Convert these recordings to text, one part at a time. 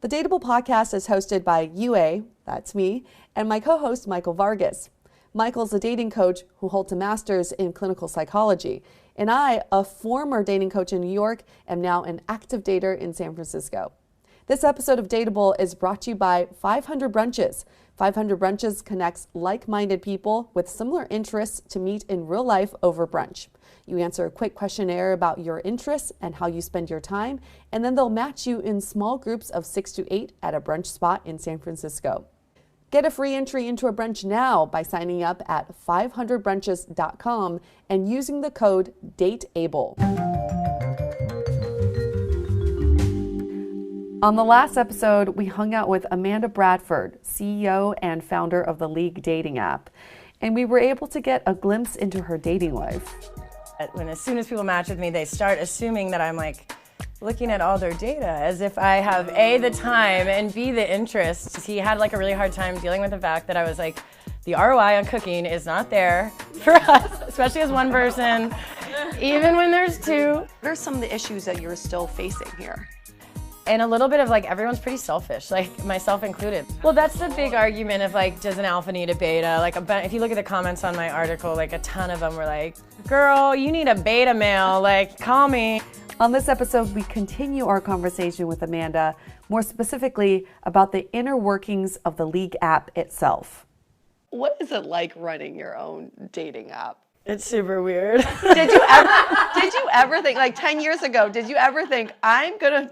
The Dateable podcast is hosted by UA, that's me, and my co-host Michael Vargas. Michael's a dating coach who holds a master's in clinical psychology, and I, a former dating coach in New York, am now an active dater in San Francisco. This episode of Dateable is brought to you by 500 Brunches. 500 Brunches connects like-minded people with similar interests to meet in real life over brunch. You answer a quick questionnaire about your interests and how you spend your time, and then they'll match you in small groups of 6 to 8 at a brunch spot in San Francisco. Get a free entry into a brunch now by signing up at 500brunches.com and using the code DATEABLE. On the last episode, we hung out with Amanda Bradford, CEO and founder of the League dating app, and we were able to get a glimpse into her dating life. As soon as people match with me, they start assuming that I'm like looking at all their data as if I have A, the time, and B, the interest. He had like a really hard time dealing with the fact that I was like, the ROI on cooking is not there for us, especially as one person, even when there's two. What are some of the issues that you're still facing here? And a little bit of like, everyone's pretty selfish, like myself included. Well, that's the big argument of like, does an alpha need a beta? Like, if you look at the comments on my article, like a ton of them were like, girl, you need a beta male, like, call me. On this episode, we continue our conversation with Amanda, more specifically about the inner workings of the League app itself. What is it like running your own dating app? It's super weird. Did you ever think, like 10 years ago, did you ever think, I'm gonna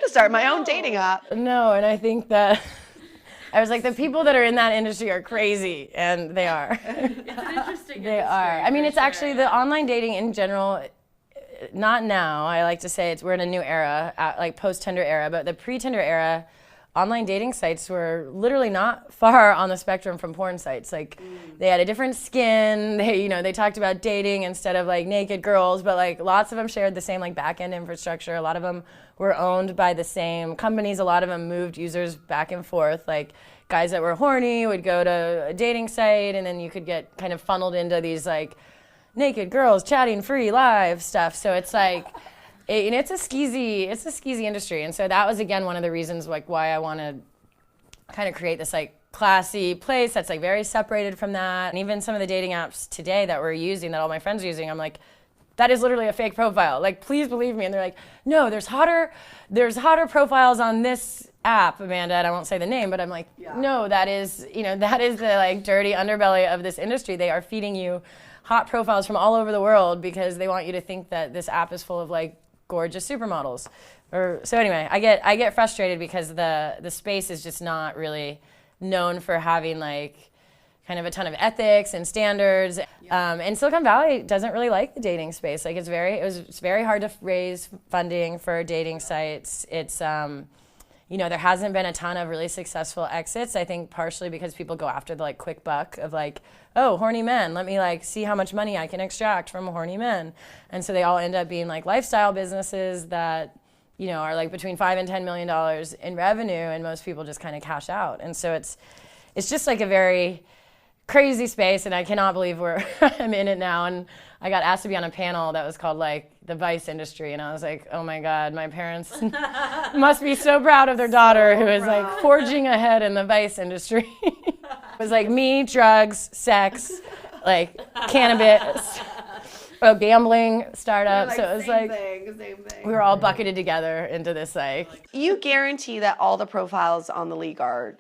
start my own dating app? No, and I think that I was like, the people that are in that industry are crazy, and they are. It's an interesting They are. I mean, it's actually the online dating in general, not now, I like to say we're in a new era, like post-Tinder era, but the pre-Tinder era, online dating sites were literally not far on the spectrum from porn sites. Like, they had a different skin. They talked about dating instead of like naked girls, but like lots of them shared the same like back-end infrastructure. A lot of them were owned by the same companies. A lot of them moved users back and forth. Like, guys that were horny would go to a dating site, and then you could get kind of funneled into these like naked girls chatting free live stuff. So it's like, it's a skeezy industry, and so that was again one of the reasons like why I want to kind of create this like classy place that's like very separated from that. And even some of the dating apps today that we're using, that all my friends are using, I'm like, that is literally a fake profile. Like, please believe me. And they're like, no, there's hotter profiles on this app, Amanda. And I won't say the name, but I'm like, no, that is the like dirty underbelly of this industry. They are feeding you hot profiles from all over the world because they want you to think that this app is full of like gorgeous supermodels. So anyway, I get frustrated because the space is just not really known for having like kind of a ton of ethics and standards. And Silicon Valley doesn't really like the dating space. Like, it's very hard to raise funding for dating sites. It's there hasn't been a ton of really successful exits. I think partially because people go after the like quick buck of like, oh, horny men, let me like see how much money I can extract from horny men. And so they all end up being like lifestyle businesses that, are like between $5 and $10 million in revenue, and most people just kind of cash out. And so it's just like a very crazy space, and I cannot believe I'm in it now. And I got asked to be on a panel that was called like the vice industry, and I was like, oh my God, my parents must be so proud of their daughter who is like forging ahead in the vice industry. It was like me, drugs, sex, like cannabis, a gambling startup. So it was like same thing. We were all bucketed together into this like. You guarantee that all the profiles on the League are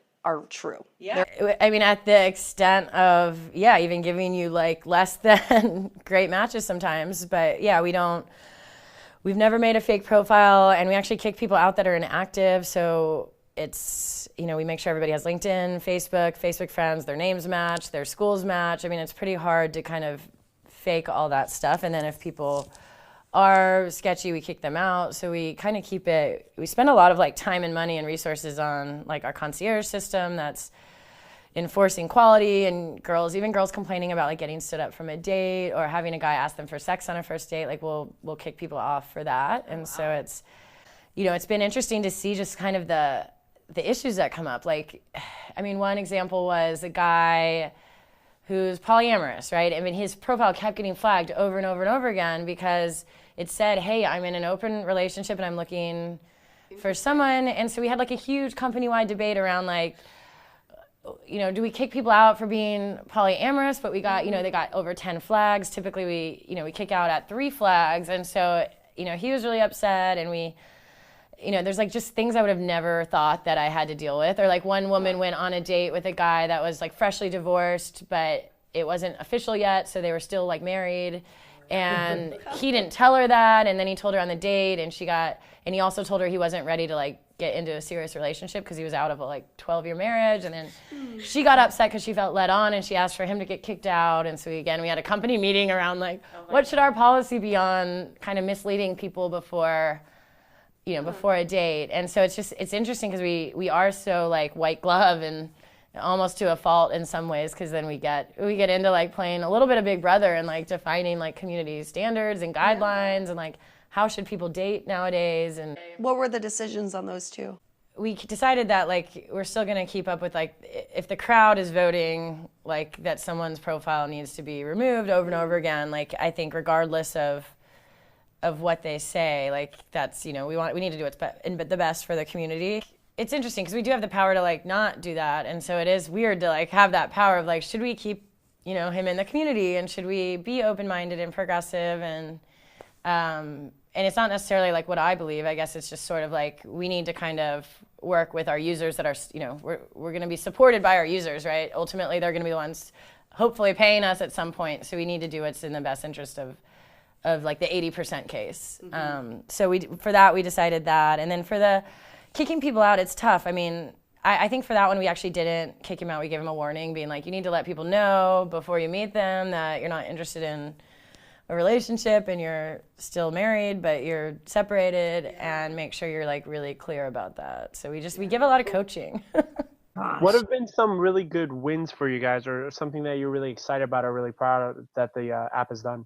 true. Yeah. I mean, at the extent of, even giving you like less than great matches sometimes. But yeah, we've never made a fake profile, and we actually kick people out that are inactive. So it's, we make sure everybody has LinkedIn, Facebook friends, their names match, their schools match. I mean, it's pretty hard to kind of fake all that stuff. And then if people are sketchy, we kick them out. So we kind of we spend a lot of like time and money and resources on like our concierge system that's enforcing quality, and even girls complaining about like getting stood up from a date or having a guy ask them for sex on a first date, like we'll kick people off for that. And so it's, it's been interesting to see just kind of the issues that come up. Like, I mean, one example was a guy who's polyamorous, right? I mean, his profile kept getting flagged over and over and over again because it said, hey, I'm in an open relationship and I'm looking for someone. And so we had like a huge company-wide debate around like, you know, do we kick people out for being polyamorous? But we got, you know, they got over 10 flags. Typically we kick out at 3 flags. And so, you know, he was really upset, and we, you know, there's like just things I would have never thought that I had to deal with. Or like one woman went on a date with a guy that was like freshly divorced, but it wasn't official yet, so they were still like married. And he didn't tell her that, and then he told her on the date, and he also told her he wasn't ready to like get into a serious relationship because he was out of a like 12-year marriage. And then she got upset because she felt led on, and she asked for him to get kicked out. And so we had a company meeting around like, what should our policy be on kind of misleading people before a date. And so it's interesting because we are so like white glove, and almost to a fault in some ways, because then we get into like playing a little bit of Big Brother and like defining like community standards and guidelines and like how should people date nowadays. And what were the decisions on those two? We decided that like we're still going to keep up with like if the crowd is voting like that someone's profile needs to be removed over and over again. Like I think regardless of what they say, like that's, you know, we need to do what's the best for the community. It's interesting because we do have the power to like not do that, and so it is weird to like have that power of like, should we keep, you know, him in the community, and should we be open-minded and progressive, and it's not necessarily like what I believe. I guess it's just sort of like we need to kind of work with our users that are, you know, we're going to be supported by our users, right? Ultimately, they're going to be the ones hopefully paying us at some point, so we need to do what's in the best interest of like the 80% case. So for that we decided that, and then for the kicking people out, it's tough. I mean, I think for that one we actually didn't kick him out. We gave him a warning, being like, you need to let people know before you meet them that you're not interested in a relationship and you're still married but you're separated, and make sure you're like really clear about that. So we give a lot of coaching. What have been some really good wins for you guys, or something that you're really excited about or really proud of that the app has done?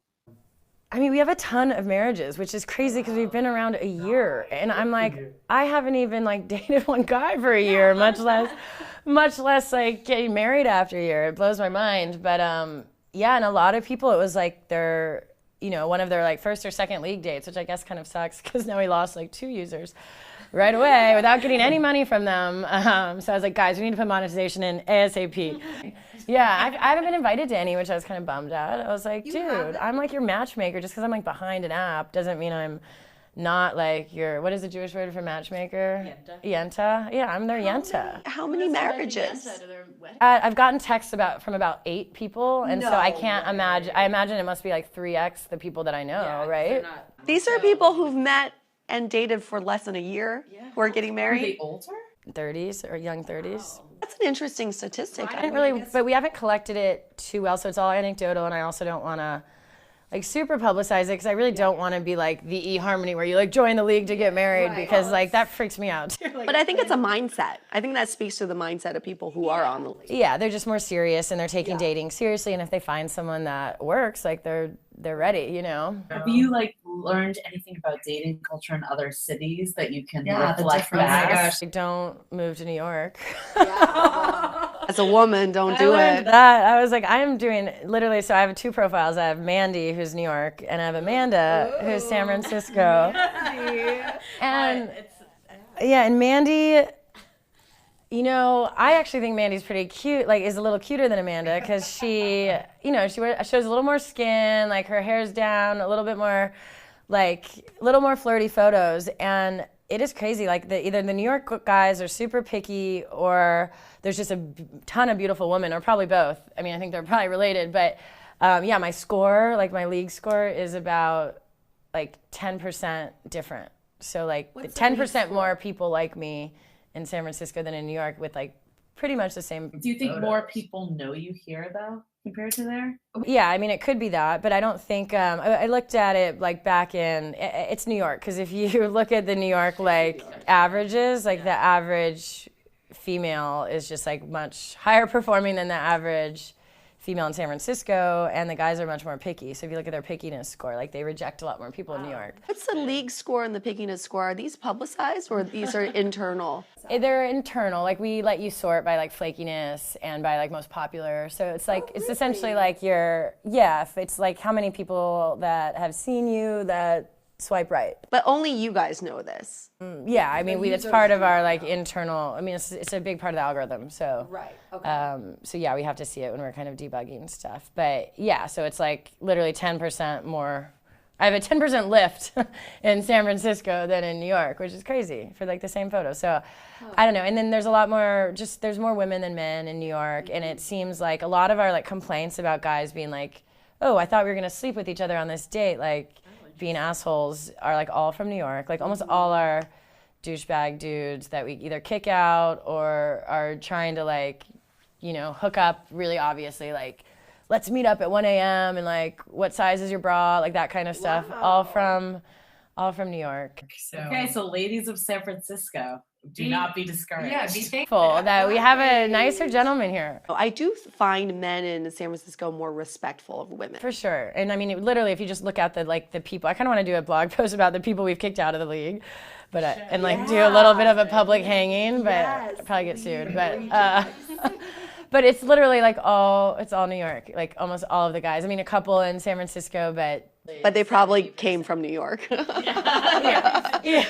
I mean, we have a ton of marriages, which is crazy because we've been around a year, and I'm like, I haven't even like dated one guy for a year, much less like getting married after a year. It blows my mind. But yeah, and a lot of people, it was like their, you know, one of their like first or second league dates, which I guess kind of sucks because now we lost like 2 users right away without getting any money from them. So I was like, guys, we need to put monetization in ASAP. Yeah, I haven't been invited to any, which I was kind of bummed at. I was like, dude, I'm like your matchmaker. Just because I'm like behind an app doesn't mean I'm not like your, what is the Jewish word for matchmaker? Yenta. Yeah, I'm their Yenta. How many marriages? I've gotten texts from about 8 people, and so I can't imagine. I imagine it must be like 3x the people that I know, right? These are people who've met and dated for less than a year who are getting married. Are they older? 30s or young 30s. Wow. That's an interesting statistic. I didn't really, but we haven't collected it too well, so it's all anecdotal, and I also don't want to like super publicize it because I really don't want to be like the eHarmony where you like join the league to get married, because like that freaks me out. But I think it's a mindset. I think that speaks to the mindset of people who are on the league. Yeah, they're just more serious, and they're taking dating seriously, and if they find someone that works, like they're ready, you know. Have you like learned anything about dating culture in other cities that you can reflect back? Oh my gosh, don't move to New York. As a woman, don't do it. I was like, I am doing literally, so I have 2 profiles. I have Mandy, who's New York, and I have Amanda, who's San Francisco. And and Mandy, you know, I actually think Mandy's pretty cute, like is a little cuter than Amanda, because she, you know, she shows a little more skin, like her hair's down, a little bit more, like a little more flirty photos. And it is crazy, like either the New York guys are super picky, or there's just a ton of beautiful women, or probably both. I mean, I think they're probably related, but yeah, my score, like my league score is about like 10% different. So like 10% more people like me in San Francisco than in New York, with like pretty much the same. Do you think more people know you here though compared to there? Yeah, I mean it could be that, but I don't think I looked at it like back in, it's New York, because if you look at the New York like averages, like the average female is just like much higher performing than the average female in San Francisco, and the guys are much more picky. So if you look at their pickiness score, like they reject a lot more people in New York. What's the league score and the pickiness score? Are these publicized, or these are internal? They're internal. Like we let you sort by like flakiness and by like most popular. So it's like, it's essentially like it's like how many people that have seen you that swipe right. But only you guys know this. Yeah, I mean, it's part of our like internal. I mean, it's a big part of the algorithm. So Right. Okay. so yeah, we have to see it when we're kind of debugging stuff. But yeah, so it's like literally 10% more. I have a 10% lift in San Francisco than in New York, which is crazy for like the same photo. So I don't know. And then there's a lot more, there's more women than men in New York. And it seems like a lot of our like complaints about guys being like, oh, I thought we were going to sleep with each other on this date, like being assholes, are like all from New York. Like almost all our douchebag dudes that we either kick out or are trying to like, you know, hook up really obviously, like, let's meet up at 1 a.m. and like, what size is your bra? Like that kind of stuff. Wow. All from New York. So ladies of San Francisco, do not be discouraged. Yeah, be thankful that we have a nicer gentleman here. I do find men in San Francisco more respectful of women. For sure. And I mean, literally, if you just look at the people, I kind of want to do a blog post about the people we've kicked out of the league, but and like do a little bit of a public hanging, but I'll probably get sued. But it's literally like it's all New York, like almost all of the guys. I mean, a couple in San Francisco, but they probably came from New York. Yeah.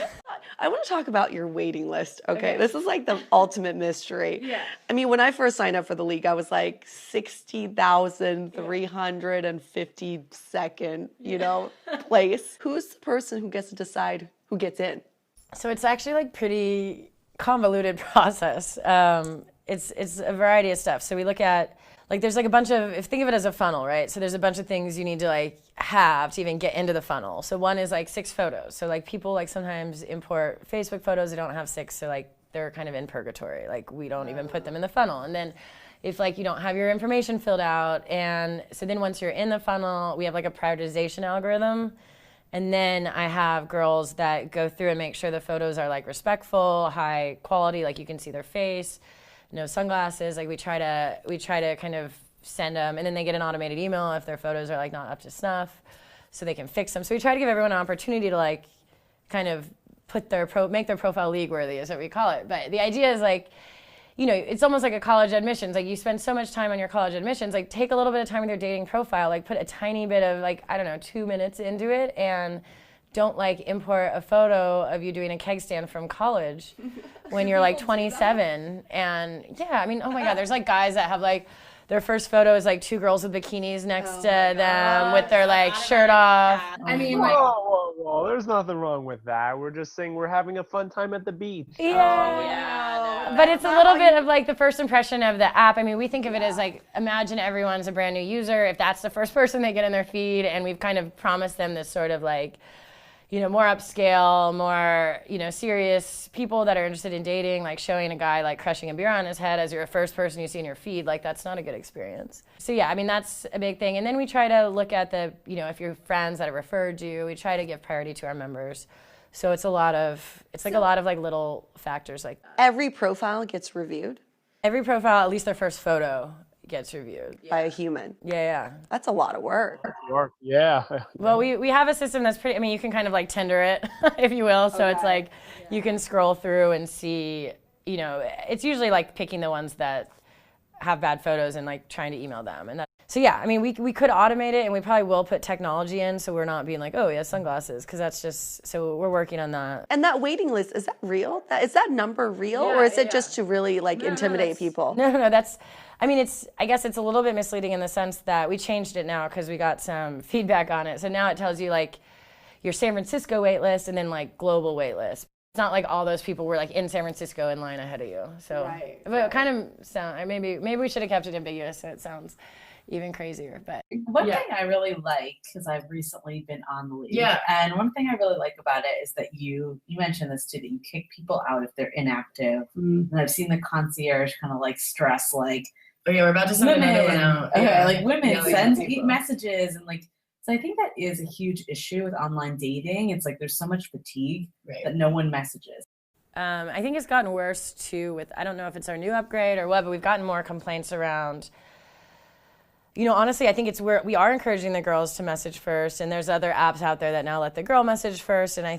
I want to talk about your waiting list. Okay. This is like the ultimate mystery. Yeah. I mean, when I first signed up for the league, I was like 60,352nd, place. Who's the person who gets to decide who gets in? So it's actually like pretty convoluted process. It's a variety of stuff. So we look at, like, there's like a bunch of, think of it as a funnel, right? So there's a bunch of things you need to like have to even get into the funnel. So one is like 6 photos. So like people like sometimes import Facebook photos, they don't have 6, so like they're kind of in purgatory. Like we don't even put them in the funnel. And then if like you don't have your information filled out, and so then once you're in the funnel, we have like a prioritization algorithm. And then I have girls that go through and make sure the photos are like respectful, high quality, like you can see their face. No sunglasses, like we try to kind of send them, and then they get an automated email if their photos are like not up to snuff, so they can fix them. So we try to give everyone an opportunity to like kind of make their profile league worthy, is what we call it. But the idea is like, it's almost like a college admissions. Like you spend so much time on your college admissions, like take a little bit of time with your dating profile, like put a tiny bit of like, I don't know, 2 minutes into it, and don't like import a photo of you doing a keg stand from college when you're like 27. And yeah, I mean, oh my God, there's like guys that have like their first photo is like 2 girls with bikinis next to them with their like shirt off. I mean, whoa, there's nothing wrong with that. We're just saying we're having a fun time at the beach. Yeah. But it's a little bit of like the first impression of the app. I mean, we think of it as like, imagine everyone's a brand new user. If that's the first person they get in their feed, and we've kind of promised them this sort of like, more upscale, more, serious people that are interested in dating, like showing a guy like crushing a beer on his head as your first person you see in your feed, like that's not a good experience. So yeah, I mean, that's a big thing. And then we try to look at the, if your friends that have referred you, we try to give priority to our members. So it's a lot of little factors like that. Every profile gets reviewed? Every profile, at least their first photo, gets reviewed by a human. Yeah. That's a lot of work. Yeah. Well, we have a system that's pretty, I mean, you can kind of like Tinder it, if you will. So it's like you can scroll through and see, it's usually like picking the ones that have bad photos and like trying to email them. And so yeah, I mean, we could automate it, and we probably will put technology in, so we're not being like, oh, yeah, sunglasses, because that's just, so we're working on that. And that waiting list, is that real? Is that number real, or is it just to really like intimidate people? No, I mean, I guess it's a little bit misleading in the sense that we changed it now because we got some feedback on it. So now it tells you like your San Francisco wait list and then like global wait list. It's not like all those people were like in San Francisco in line ahead of you. So, but it kind of sound, maybe we should have kept it ambiguous so it sounds even crazier. But one thing I really like, because I've recently been on the league, and one thing I really like about it is that you mentioned this too, that you kick people out if they're inactive. And I've seen the concierge kind of like stress like, oh yeah, we're about to send another one out. Okay, like women send messages, and like, so I think that is a huge issue with online dating. It's like there's so much fatigue that no one messages. I think it's gotten worse too with, I don't know if it's our new upgrade or what, but we've gotten more complaints around, honestly, I think we are encouraging the girls to message first, and there's other apps out there that now let the girl message first, and I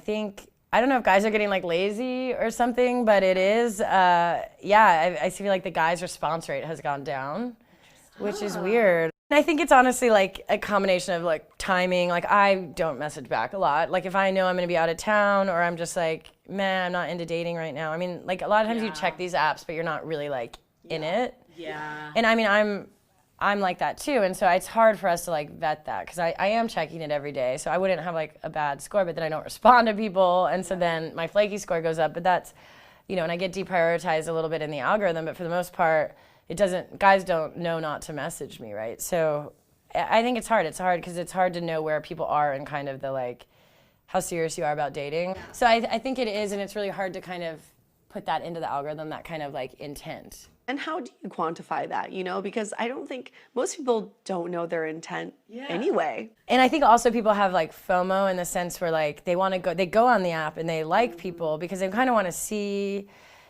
don't know if guys are getting like lazy or something, but it is, I feel like the guys' response rate has gone down, which is weird. I think it's honestly like a combination of like timing. Like I don't message back a lot. Like if I know I'm gonna be out of town or I'm just like, man, I'm not into dating right now. I mean, like a lot of times you check these apps, but you're not really like in it. Yeah. And I mean, I'm like that too. And so it's hard for us to like vet that because I am checking it every day. So I wouldn't have like a bad score, but then I don't respond to people. And so then my flaky score goes up, but that's, you know, and I get deprioritized a little bit in the algorithm, but for the most part, guys don't know not to message me, right? So I think it's hard. It's hard because it's hard to know where people are and kind of the like, how serious you are about dating. So I think it is, and it's really hard to kind of put that into the algorithm, that kind of like intent. And how do you quantify that, you know? Because I don't think, most people don't know their intent anyway. And I think also people have like FOMO in the sense where like they go on the app and they like people because they kind of want to see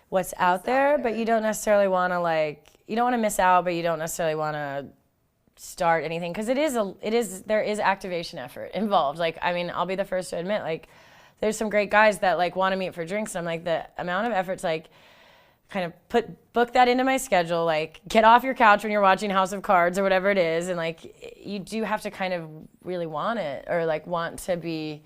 what's out there, but you don't necessarily want to like, you don't want to miss out, but you don't necessarily want to start anything because there is activation effort involved. Like, I mean, I'll be the first to admit, like, there's some great guys that like want to meet for drinks, and I'm like, the amount of effort's like, kind of book that into my schedule, like get off your couch when you're watching House of Cards or whatever it is, and like you do have to kind of really want it or like want to be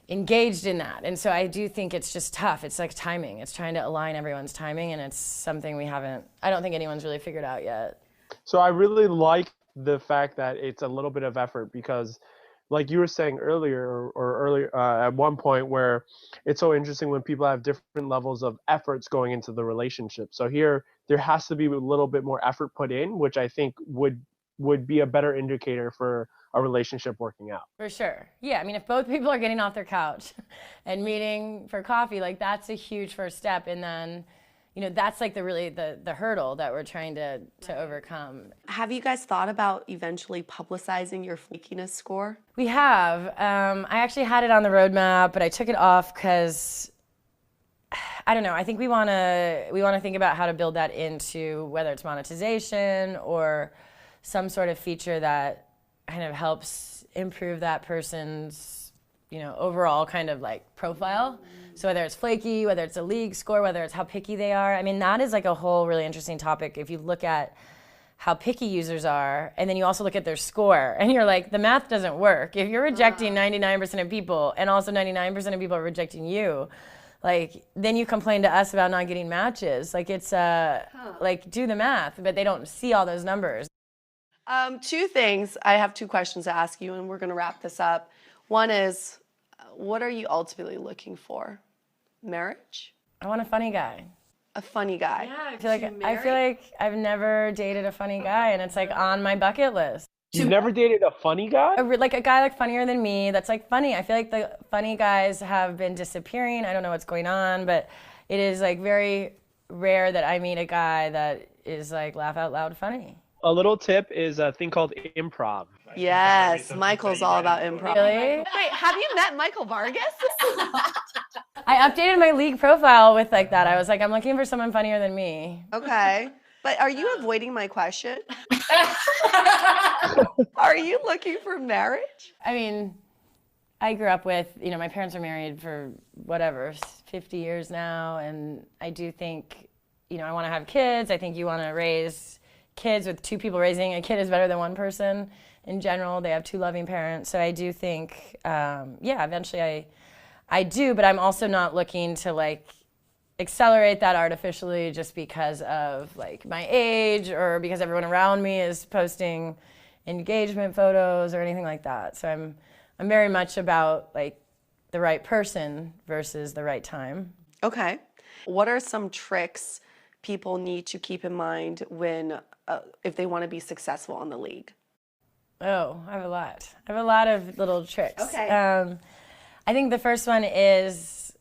engaged in that. And so I do think it's just tough. It's like timing. It's trying to align everyone's timing, and it's something I don't think anyone's really figured out yet. So I really like the fact that it's a little bit of effort because like you were saying earlier or earlier at one point where it's so interesting when people have different levels of efforts going into the relationship. So here there has to be a little bit more effort put in, which I think would be a better indicator for a relationship working out. For sure. Yeah, I mean, if both people are getting off their couch and meeting for coffee, like that's a huge first step. And then, you know, that's like the hurdle that we're trying to overcome. Have you guys thought about eventually publicizing your flakiness score? We have. I actually had it on the roadmap, but I took it off because I don't know. I think we want to think about how to build that into whether it's monetization or some sort of feature that kind of helps improve that person's, you know, overall kind of like profile. So whether it's flaky, whether it's a league score, whether it's how picky they are. I mean, that is like a whole really interesting topic. If you look at how picky users are, and then you also look at their score, and you're like, the math doesn't work. If you're rejecting 99% of people, and also 99% of people are rejecting you, like, then you complain to us about not getting matches. Like, it's, like, do the math, but they don't see all those numbers. Two things. I have two questions to ask you, and we're going to wrap this up. One is, what are you ultimately looking for? Marriage? I want a funny guy. A funny guy. Yeah, I feel like I've never dated a funny guy, and it's like on my bucket list. You've never dated a funny guy? Like a guy like funnier than me that's like funny. I feel like the funny guys have been disappearing. I don't know what's going on, but it is like very rare that I meet a guy that is like laugh out loud funny. A little tip is a thing called improv. Yes, Michael's all about improv. Really? Wait, have you met Michael Vargas? I updated my league profile with like that. I was like, I'm looking for someone funnier than me. Okay. But are you avoiding my question? Are you looking for marriage? I mean, I grew up with, you know, my parents are married for whatever, 50 years now. And I do think, you know, I want to have kids. I think you want to raise kids with two people. Raising a kid is better than one person in general. They have two loving parents. So I do think, yeah, eventually I do, but I'm also not looking to like accelerate that artificially just because of like my age or because everyone around me is posting engagement photos or anything like that. So I'm very much about like the right person versus the right time. Okay. What are some tricks people need to keep in mind when if they want to be successful on the league? Oh, I have a lot. I have a lot of little tricks. Okay. I think the first one is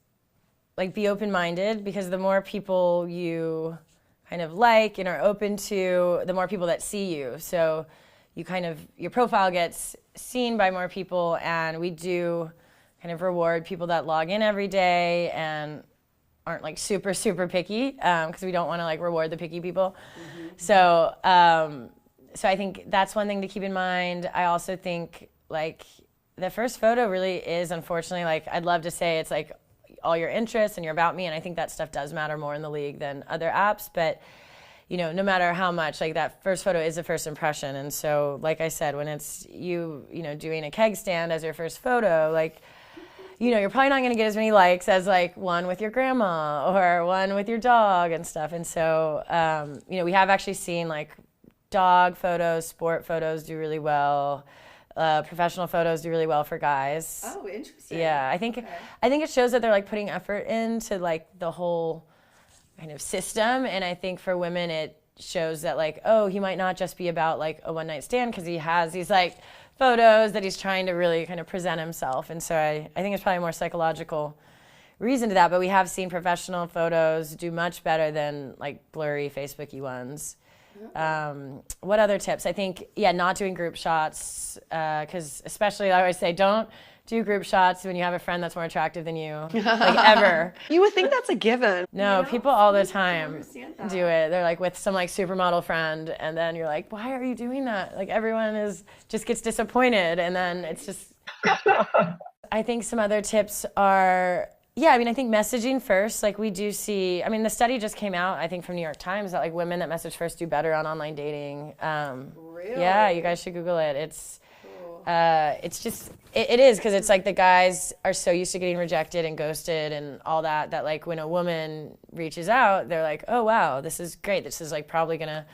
like be open-minded, because the more people you kind of like and are open to, the more people that see you. So you kind of, your profile gets seen by more people, and we do kind of reward people that log in every day and aren't like super, super picky, because we don't want to like reward the picky people. Mm-hmm. So I think that's one thing to keep in mind. I also think like the first photo really is, unfortunately, like I'd love to say it's like all your interests and you're about me, and I think that stuff does matter more in the league than other apps, but you know, no matter how much, like that first photo is a first impression. And so, like I said, when it's you know, doing a keg stand as your first photo, like, you know, you're probably not going to get as many likes as like one with your grandma or one with your dog and stuff. And so, you know, we have actually seen like dog photos, sport photos do really well. Professional photos do really well for guys. Oh, interesting. Yeah, I think it shows that they're like putting effort into like the whole kind of system. And I think for women, it shows that like, oh, he might not just be about like a one night stand, because he has these like photos that he's trying to really kind of present himself. And so I think it's probably a more psychological reason to that. But we have seen professional photos do much better than like blurry Facebooky ones. What other tips? I think, yeah, not doing group shots, because especially I always say don't do group shots when you have a friend that's more attractive than you, like ever. You would think that's a given. No, people all the time do it. They're like with some like supermodel friend, and then you're like, why are you doing that? Like everyone just gets disappointed, and then it's just. I think some other tips are, yeah, I mean, I think messaging first. Like we do see, I mean, the study just came out, I think from New York Times, that like women that message first do better on online dating. Really? Yeah, you guys should Google it. It's just, it is, because it's like the guys are so used to getting rejected and ghosted and all that, that like when a woman reaches out, they're like, oh wow, this is great. This is like probably gonna,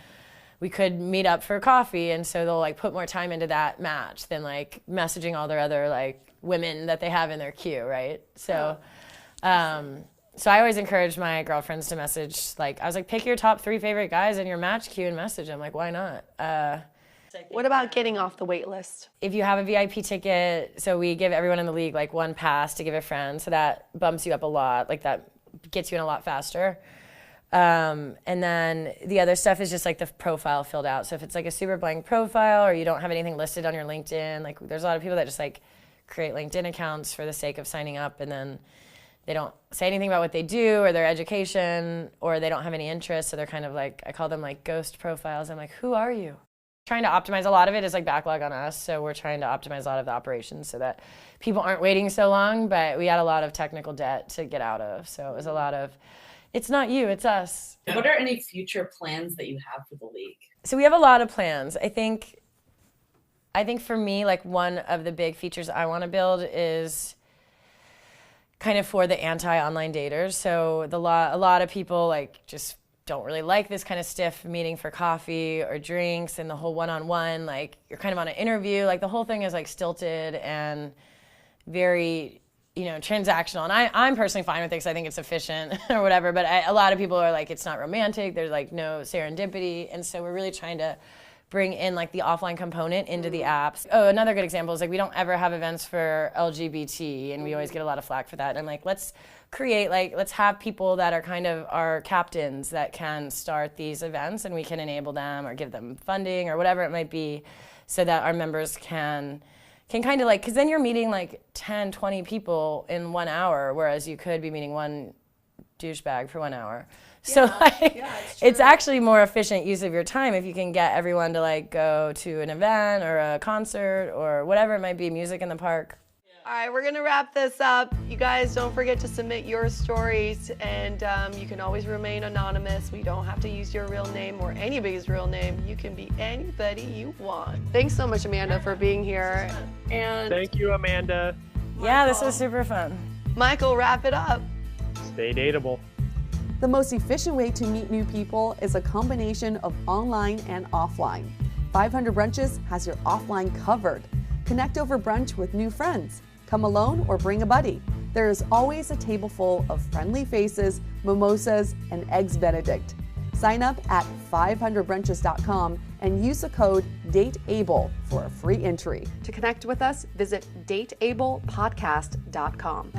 we could meet up for coffee. And so they'll like put more time into that match than like messaging all their other like women that they have in their queue, right? So, so I always encourage my girlfriends to message, like, I was like, pick your top 3 favorite guys in your match queue and message them. Like, why not? What about getting off the wait list? If you have a VIP ticket, so we give everyone in the league like one pass to give a friend, so that bumps you up a lot, like that gets you in a lot faster. And then the other stuff is just like the profile filled out. So if it's like a super blank profile or you don't have anything listed on your LinkedIn, like there's a lot of people that just like create LinkedIn accounts for the sake of signing up, and then they don't say anything about what they do or their education, or they don't have any interest. So they're kind of like, I call them like ghost profiles. I'm like, who are you? Trying to optimize a lot of it is like backlog on us. So we're trying to optimize a lot of the operations so that people aren't waiting so long, but we had a lot of technical debt to get out of. So it was a lot of, it's not you, it's us. What are any future plans that you have for the league? So we have a lot of plans. I think for me, like one of the big features I want to build is kind of for the anti-online daters. So a lot of people like just don't really like this kind of stiff meeting for coffee or drinks, and the whole one-on-one, like you're kind of on an interview, like the whole thing is like stilted and very, you know, transactional. And I'm personally fine with it because I think it's efficient or whatever, but a lot of people are like, it's not romantic, there's like no serendipity. And so we're really trying to bring in like the offline component into the apps. Oh, another good example is like we don't ever have events for LGBT, and we always get a lot of flack for that. And I'm like, let's have people that are kind of our captains that can start these events, and we can enable them or give them funding or whatever it might be, so that our members can kind of like, because then you're meeting like 10, 20 people in 1 hour, whereas you could be meeting one douchebag for 1 hour. So like, it's actually more efficient use of your time if you can get everyone to like go to an event or a concert or whatever it might be, music in the park. All right, we're gonna wrap this up. You guys don't forget to submit your stories, and you can always remain anonymous. We don't have to use your real name or anybody's real name. You can be anybody you want. Thanks so much, Amanda, for being here. And Thank you, Amanda. Yeah, this was super fun. Michael, wrap it up. Stay dateable. The most efficient way to meet new people is a combination of online and offline. 500 Brunches has your offline covered. Connect over brunch with new friends. Come alone or bring a buddy. There is always a table full of friendly faces, mimosas, and eggs Benedict. Sign up at 500brunches.com and use the code DATEABLE for a free entry. To connect with us, visit dateablepodcast.com.